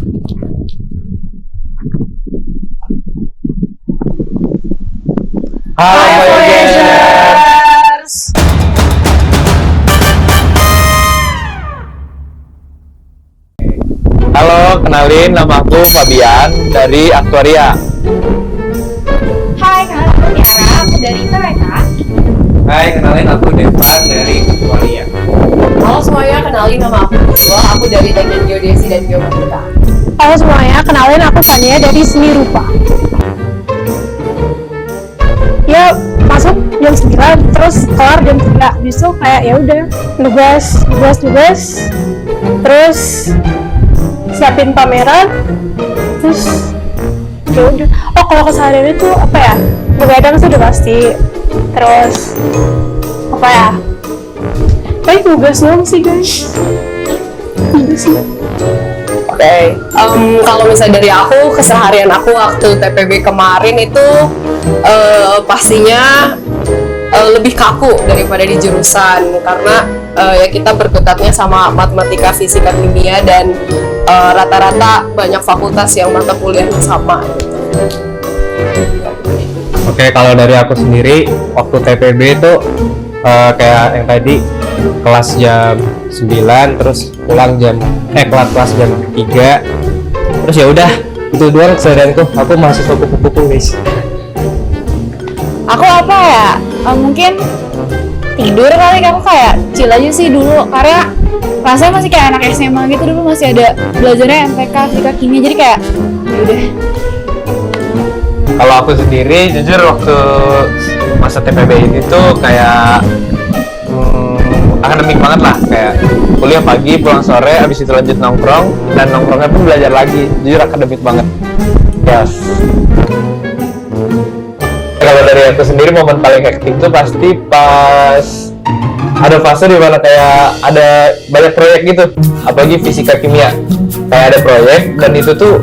Hai Voyagers. Halo, kenalin nama aku Fabian dari Aktuaria. Hai, kenalin aku Tiara, aku dari Mereka. Hai, kenalin aku Devan dari Aktuaria. Halo semuanya, kenalin nama aku Dua, aku dari Teknik Geodesi dan Geomatika. Halo semuanya, kenalin aku Fania dari Seni Rupa. Ya, masuk jam 9, terus kelar jam 3. Besok kayak ya udah, tugas. Terus siapin pameran. Terus ya udah. Oh, kalau keseharian itu apa ya? Begadang sih udah pasti. Terus apa ya? Kayak tugas doang sih, guys. Tugas sih. Oke, kalau misalnya dari aku, keseharian aku waktu TPB kemarin itu pastinya lebih kaku daripada di jurusan karena ya kita berkutatnya sama matematika, fisika, kimia dan rata-rata banyak fakultas yang mata kuliahnya sama gitu. Oke, kalau dari aku sendiri waktu TPB itu kayak yang tadi kelas jam 9 terus pulang kelas jam 3. Terus ya udah, itu doang keseharianku. Aku mahasiswa kupu-kupu, guys. Aku apa ya? Mungkin tidur kali, aku kayak chill aja sih dulu karena rasanya masih kayak anak SMA gitu, dulu masih ada belajarnya MTK, fisika, kimia, jadi kayak udah. Kalau aku sendiri, jujur waktu masa TPB ini tuh kayak akademik banget lah, kayak kuliah pagi, pulang sore, abis itu lanjut nongkrong, dan nongkrongnya pun belajar lagi. Jujur akademik banget. Yes. Kalau dari aku sendiri, momen paling hektik tuh pasti pas ada fase di mana kayak ada banyak proyek gitu, apalagi fisika kimia. Kayak ada proyek dan itu tuh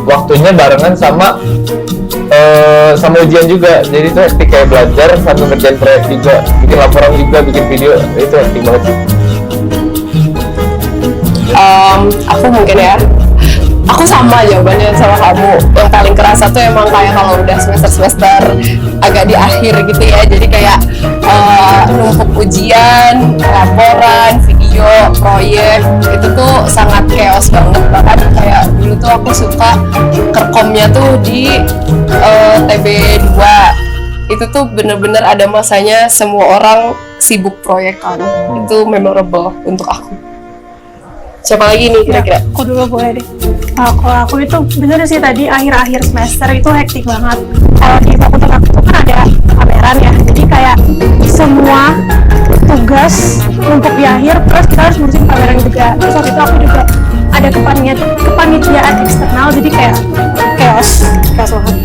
waktunya barengan sama ujian juga, jadi itu hektik, kayak belajar sambil ngerjain proyek juga, bikin laporan juga, bikin video, itu hektik banget sih. Aku mungkin ya, aku sama jawabannya sama kamu. Yang paling kerasa tuh emang kayak kalau udah semester agak di akhir gitu ya, jadi kayak numpuk ujian, laporan, video, proyek, itu tuh sangat chaos banget. Bahkan kayak dulu tuh aku suka kerkomnya tuh di TB2. Itu tuh bener-bener ada masanya semua orang sibuk proyek kan. Itu memorable untuk aku. Siapa lagi nih kira-kira? Aku dulu boleh deh. Kalau aku itu bener sih, tadi akhir-akhir semester itu hektik banget. Kalau di fakultas aku tuh kan ada pameran ya, jadi kayak semua tugas untuk di akhir, terus kita harus ngurusin pameran juga. Terus waktu itu aku juga ada kepanitiaan eksternal, jadi kayak chaos banget.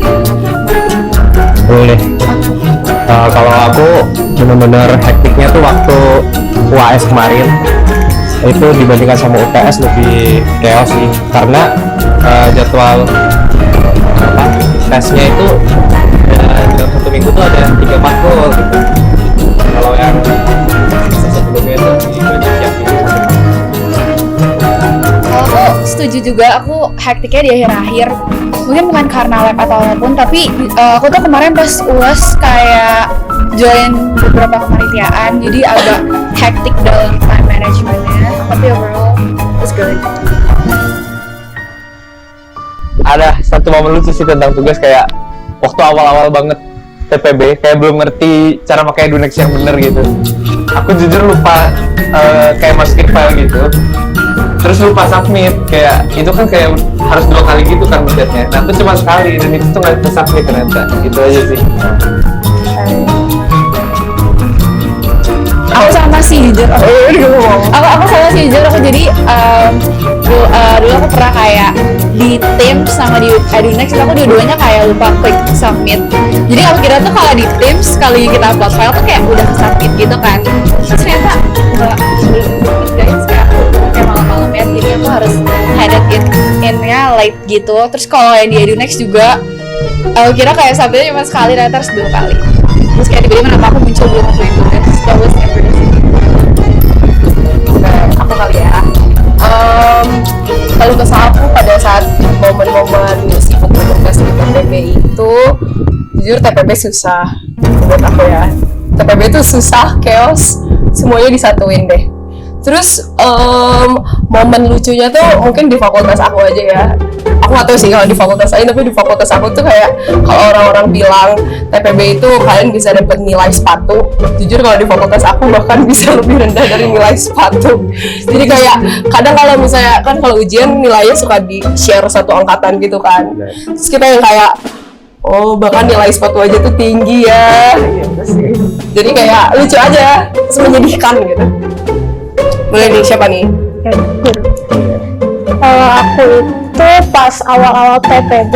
Boleh. Kalau aku bener-bener hektiknya tuh waktu UAS kemarin. Itu dibandingkan sama UTS lebih chaos sih, karena jadwal tesnya itu dalam 1 minggu tuh ada 3 matkul gitu. Kalau yang sebelumnya itu dibagi tiap minggu. Kalau aku setuju juga, aku hektiknya di akhir-akhir. Mungkin bukan karena lab atau apapun, tapi aku tuh kemarin pas UAS kayak join beberapa kepanitiaan, jadi agak hektik dalam time managementnya. Tapi overall, it's good. Ada satu momen lucu sih tentang tugas, kayak waktu awal-awal banget TPB, kayak belum ngerti cara pakai Dunex yang bener gitu. Aku jujur lupa kayak masukin file gitu, terus lupa submit. Kayak itu kan kayak harus 2 kali gitu kan mencetnya. Nah, itu cuma sekali dan itu tuh nggak bisa submit ternyata. Itu aja sih. Aku sama sih jujur. Aku sama sih jujur. Aku jadi dulu aku pernah kayak di Teams sama di Edunex, aku dua-duanya kayak lupa klik submit. Jadi aku kira tuh kalau di Teams sekali kita upload file tuh kayak udah submit gitu kan. Terus ternyata belum guys, kayak malam-malam ya. Jadi aku harus headed in-nya late gitu. Terus kalau yang di Edunex juga aku kira kayak submitnya cuma sekali, ternyata harus 2 kali. Terus kayak tiba-tiba kenapa aku muncul belum ngakuin tugas. That was embarrassing. Aku kali ya. Kalau kesal aku pada saat jujur TPB susah buat aku ya. TPB itu susah, chaos, semuanya disatuin deh. Terus momen lucunya tuh mungkin di fakultas aku aja ya. Aku nggak tahu sih kalau di fakultas lain, tapi di fakultas aku tuh kayak kalau orang-orang bilang TPB itu kalian bisa dapat nilai sepatu. Jujur kalau di fakultas aku bahkan bisa lebih rendah dari nilai sepatu. Jadi kayak kadang kalau misalnya kan kalau ujian nilainya suka di share satu angkatan gitu kan. Terus kita yang kayak oh bahkan nilai sepatu aja tuh tinggi ya. Gitu sih. Jadi kayak lucu aja, terus menyedihkan gitu. Mulai nih, siapa nih? Kalau aku itu pas awal-awal TPB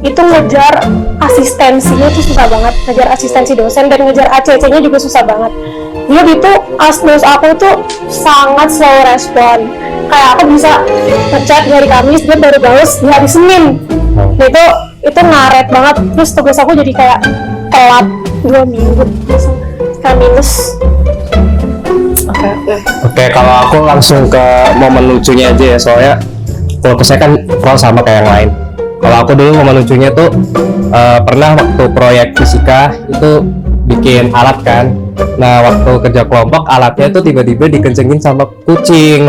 itu ngejar asistensinya tuh susah banget, ngejar asistensi dosen dan ngejar ACC-nya juga susah banget. Dulu itu asdos aku tuh sangat slow respon. Kayak aku bisa ngechat di hari Kamis, dia baru balas di hari Senin. Nah itu ngaret banget. Terus tugas aku jadi kayak telat 2 minggu, kayak minus. Oke, kalau aku langsung ke momen lucunya aja ya, soalnya kalau saya kan kalau sama kayak yang lain. Kalau aku dulu momen lucunya tuh pernah waktu proyek fisika itu bikin alat kan. Nah waktu kerja kelompok alatnya tuh tiba-tiba dikencengin sama kucing,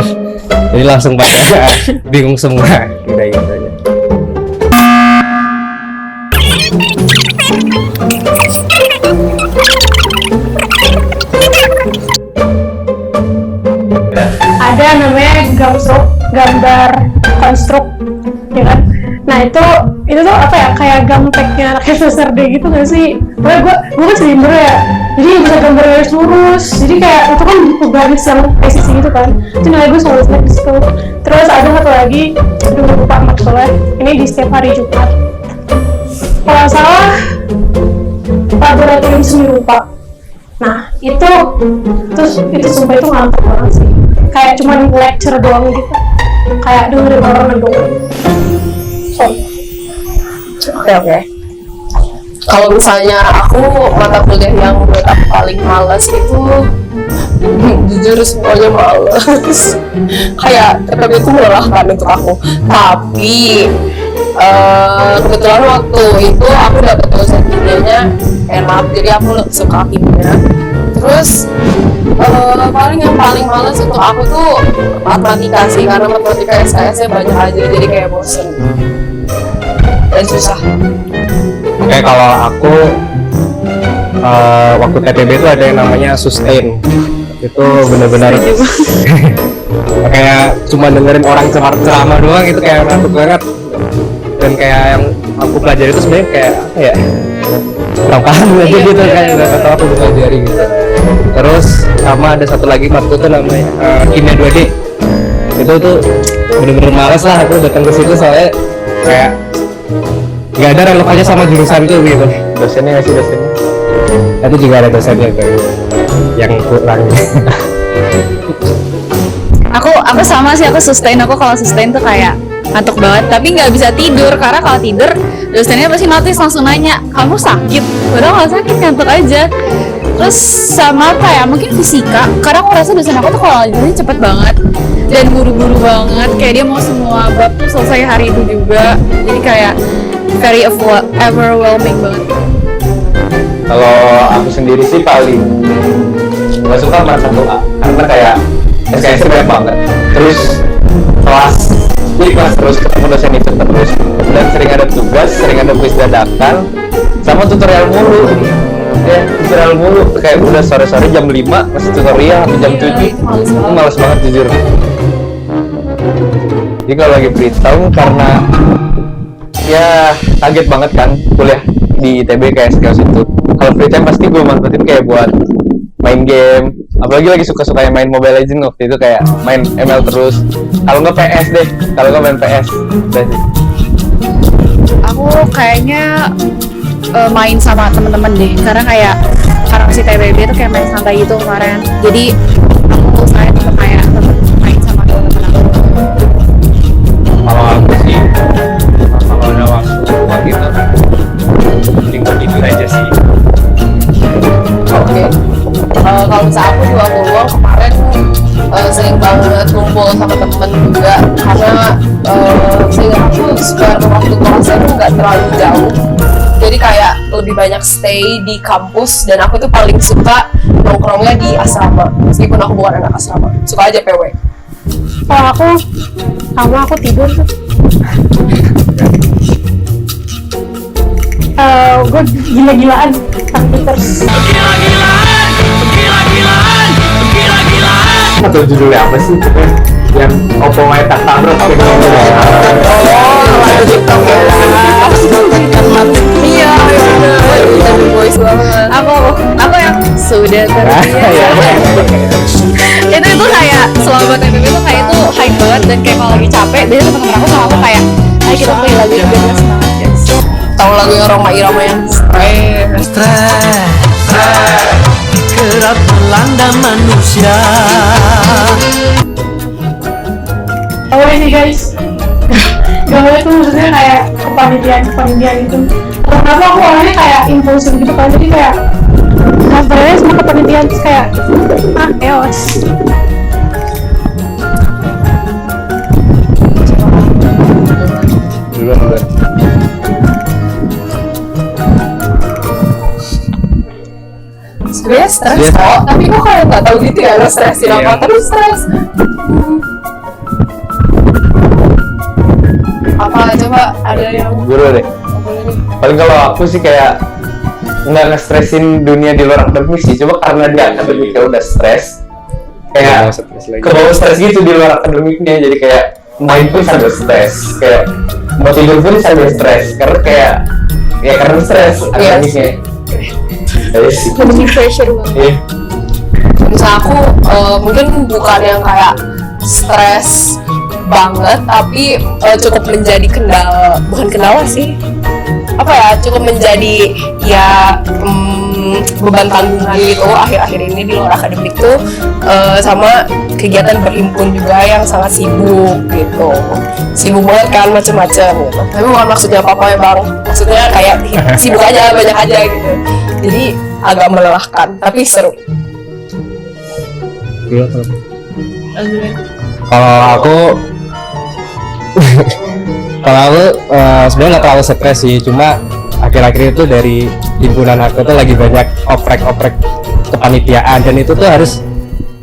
jadi langsung pada bingung semua kayak gitu aja. Ada namanya gambar konstruk, ya kan? Nah itu tuh apa ya, kayak gamteknya anak SSRD gitu nggak sih? Pokoknya gue kan silinder ya, jadi bisa gambar garis lurus, jadi kayak itu kan garis yang presisi gitu kan. Itu nilai gue selalu naik di situ. Terus ada satu lagi, aduh lupa maksudnya, ini di setiap hari Jumat. Kalau nggak salah laboratorium seni rupa. Nah itu sumpah itu ngantuk banget sih. Kayak cuman lecture doang gitu, kayak dengerin orang ngedong. Oke. Kalau misalnya aku mata kuliah yang menurut aku paling malas itu jujur semuanya malas. Kayak TPB itu melelahkan untuk aku. Tapi kebetulan waktu itu aku dapat dosen kimianya enak, jadi aku lebih suka kimia. Terus yang paling males untuk aku tuh matematika sih, karena matematika SKS-nya banyak aja, jadi kayak bosen dan susah. Oke, kalau aku waktu TPB itu ada yang namanya sustain. Itu benar-benar kayak cuma dengerin orang ceramah doang, itu kayak ngantuk banget. Dan kayak yang aku pelajari itu sebenarnya kayak apa ya, kurang paham aja gitu, kayak nggak tahu aku pelajari gitu. Terus sama ada satu lagi matkul tuh namanya kimia 2D. Itu tuh bener-bener males lah aku datang ke situ, soalnya kayak nggak ada relevannya sama jurusan tuh gitu. Dosennya nggak sih dosennya? Itu juga ada dosennya tuh yang kurang. Aku sama sih, aku sustain. Aku kalau sustain tuh kayak ngantuk banget, tapi nggak bisa tidur karena kalau tidur dosennya pasti notice, langsung nanya kamu sakit, padahal nggak sakit, ngantuk aja. Terus sama apa ya, mungkin fisika, karena aku rasa dosen aku tuh kalau ngajarin cepet banget dan buru-buru banget, kayak dia mau semua bab selesai hari itu juga, jadi kayak very overwhelming banget. Kalau aku sendiri sih paling nggak suka sama 1A, karena kayak SKS banyak banget. Terus kelas terus ketemu dosen itu terus, dan sering ada tugas, sering ada kuis dadakan, sama tutorial mulu. Ya, tutorial mulu, kayak udah sore-sore jam 5 masih tutorial sampai jam 7. Itu males banget jujur. Jadi kalau lagi free time, karena ya kaget banget kan kuliah di ITB kayak SKS itu. Kalau free time pasti gue manfaatin kayak buat main game, apalagi lagi suka-suka yang main Mobile Legends waktu itu, kayak main ML terus. Kalau nggak PS deh, kalau nggak main PS. Udah sih. Aku kayaknya main sama temen-temen deh, karena kayak si TPB itu kayak main santai gitu kemarin, jadi aku saya tetap kayak main sama temen-temen aku. Kalau aku sih kalau ada waktu buat itu mending tidur aja sih. Oke. Kalau misalnya aku juga luang kemarin sering banget kumpul sama temen juga, karena sehingga aku spare waktu kelasnya tuh nggak terlalu jauh, jadi kayak lebih banyak stay di kampus, dan aku tuh paling suka nongkrongnya di asrama meskipun aku bukan anak asrama, suka aja PW. Kalau aku sama aku tidur tuh. Gue gila-gilaan terus. Atau judulnya apa sih? Yang Oppo main tak tabrak Iya, bener boys banget. Aku yang sudah terbiasa. Itu kayak selama TPP itu kayak itu hype banget, dan kayak kalau lagi capek biasanya teman-teman aku sama aku kayak ayo kita play lagu itu biar semangat guys. Tahu lagu yang Roma Irama yang kerap melanda manusia. Oh ini guys, gawe itu maksudnya kayak kepanitiaan itu. Kenapa aku orangnya kayak impulsif gitu kan, jadi kayak sebenarnya semua kepanitiaan terus kayak chaos. Duluan. sebenarnya stres kok, tapi kok kayak nggak tahu gitu ya nge-stressin apa, terus stres. Apa coba ada yang Guru deh. Paling kalau aku sih kayak nggak nge-stressin dunia di luar akademik sih, cuma karena di akademiknya udah stres, kayak ke bawah stres gitu di luar akademiknya, jadi kayak main pun sambil stres, kayak mau tidur pun sambil stres, karena kayak ya karena stres akademiknya. Lebih pressure banget. Iya. misal aku mungkin bukan yang kayak stres banget, tapi cukup menjadi bukan kendala sih, apa ya, cukup menjadi ya beban tanggungan gitu akhir-akhir ini di luar akademik tuh, sama kegiatan berhimpun juga yang sangat sibuk gitu, sibuk banget kan macem-macem gitu. Tapi bukan maksudnya apa-apa ya bang, maksudnya kayak sibuk aja, banyak aja gitu, jadi agak melelahkan tapi seru. Kalau aku sebenarnya nggak terlalu stres sih, cuma akhir-akhir itu dari himpunan aku tuh lagi banyak oprek kepanitiaan, dan itu tuh harus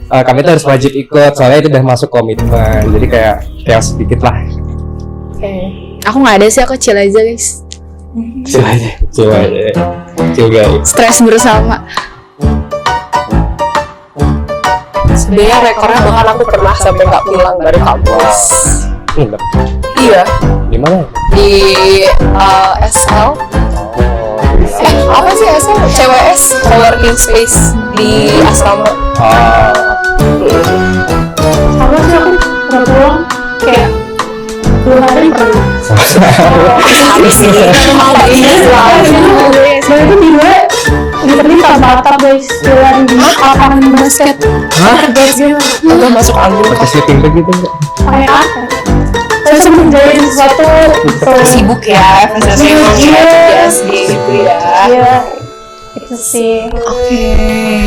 kami tuh harus wajib ikut, soalnya itu udah masuk komitmen, jadi kayak chaos sedikit lah. Aku nggak ada sih, aku chill aja guys. Chill guys. Stres bersama. Sebenarnya rekornya bahkan aku pernah sampai nggak pulang dari kampus. Iya, Di mana? di SL. Apa sih SL? CWS, co-working space di asrama. Sama sih aku nggak pulang kayak 2 hari pernah. Habis ini. Dan itu di luar literally tabata guys, jalan di lapangan basket. Guys gitu. Udah masuk angin. Pakai sleeping bag gitu nggak? Kayak apa? Saya sebelum menjalani sesuatu Sibuk ya, fasilitasnya emang di SD gitu ya. Iya, itu sih.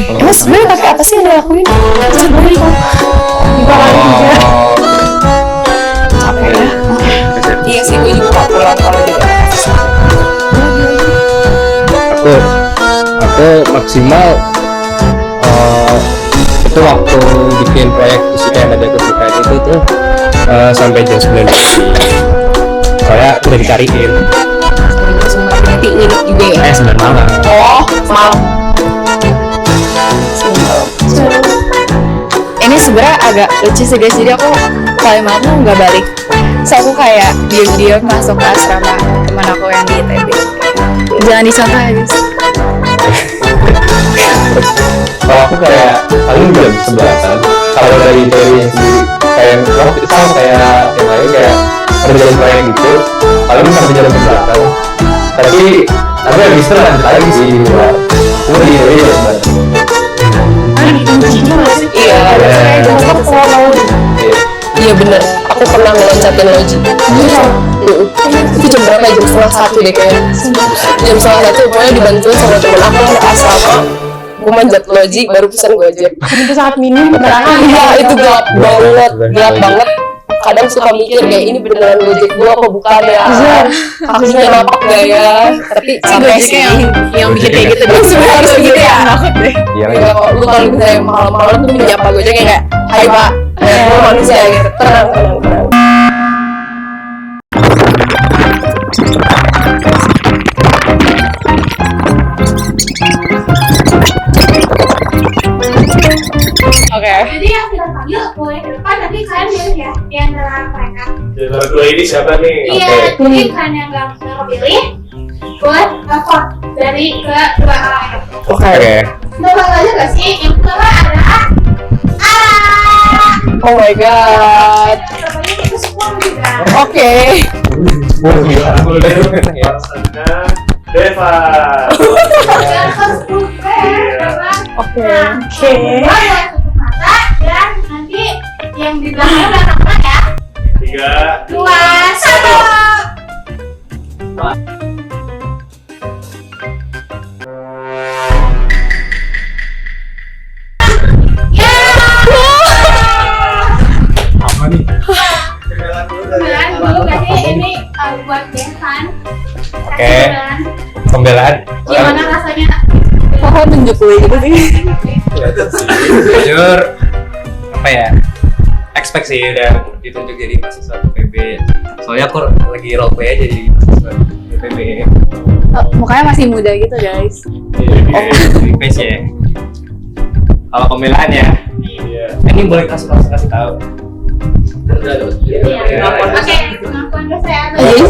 Emang sebenarnya pakai apa sih yang dilakuin? Sebenarnya kok juga lagi juga. Capek ya. Iya sih, gue juga nggak pulang kalau juga. Aku maksimal itu waktu bikin proyek kesukaan ada kesukaan itu tuh sampai jam 9 pagi, soalnya udah dicariin. Berarti nginep juga ya? 9 malam. Oh, malam. Ini sebenarnya agak lucu sih guys, jadi aku kalau malam tuh nggak balik, so aku kayak diam-diam masuk ke asrama teman aku yang di ITB. Jangan dicontoh ya guys. Kalau aku kayak paling jam 11-an. Kalau dari teorinya sendiri kayak sama kayak yang lain kayak kerjaan proyek gitu, paling sampai jam 11-an. Tapi habis itu lanjut lagi sih di luar. Cuma di teori jam 11. Iya, iya bener. Aku pernah ngeloncatin logi. Itu jam berapa ya? Jam 12:30 deh kayaknya. Jam 1:30 pokoknya dibantuin sama temen aku yang asrama. Gue manjat logi, baru pesan gue aja. Itu sangat minim penerangan. Iya, itu gelap banget. kadang suka mikir kayak ini beneran Gojek gua apa bukan ya, kakinya napak gak ya, tapi sampai sih yang bikin kayak gitu Lu sebenarnya harus begitu ya. Iya Ya, lu kalau misalnya malam-malam tuh menyapa Gojek kayak hai pak, lu manusia gitu, tenang. Oke. Jadi yang kita panggil boleh ke depan, nanti kalian pilih ya di antara mereka. Di antara dua ini siapa nih? Iya, jadi kalian yang nggak kepilih boleh telepon dari kedua orang itu. Oke. Coba aja gak sih? Yang pertama adalah Oh my god. Jawabannya itu semua juga. Oke. Deva. Jangan harus berubah. Oke. Oke. Boleh tutup mata dan nanti yang di belakang udah teman ya. 3, 2, 1. apa nih? Sembilan dulu berarti ini buat Devan. Oke. Pembelaan. Gimana rasanya? Pohon tunjuk gue gitu sih. Jujur apa ya, expect sih udah ditunjuk jadi mahasiswa PB, soalnya aku lagi roleplay aja jadi mahasiswa PB. Mukanya masih muda gitu guys. Face ya. Kalau pembelaan ya, ini boleh kasih tahu. Iya. Oke, pengakuan kesehatan. Jadi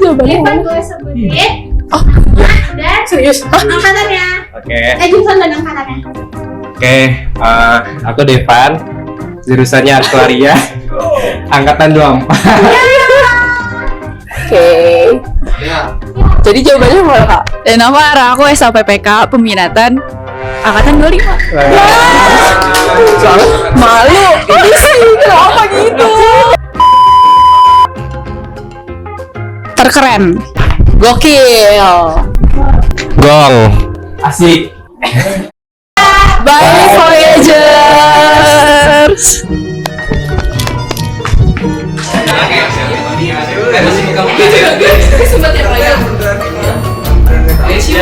jawabannya Devan mana? gue sebutin nama dan Serius? angkatannya. Oke. Jurusan dan angkatannya. Oke, aku Devan, jurusannya aktuaria, angkatan 24. Oke. Jadi jawabannya mana kak? Dan nama arah aku SLPPK peminatan angkatan 25. Soalnya Malu. Ini sih kenapa gitu? Terkeren. Gokil. gong. Asik. Bye Voyagers. Masih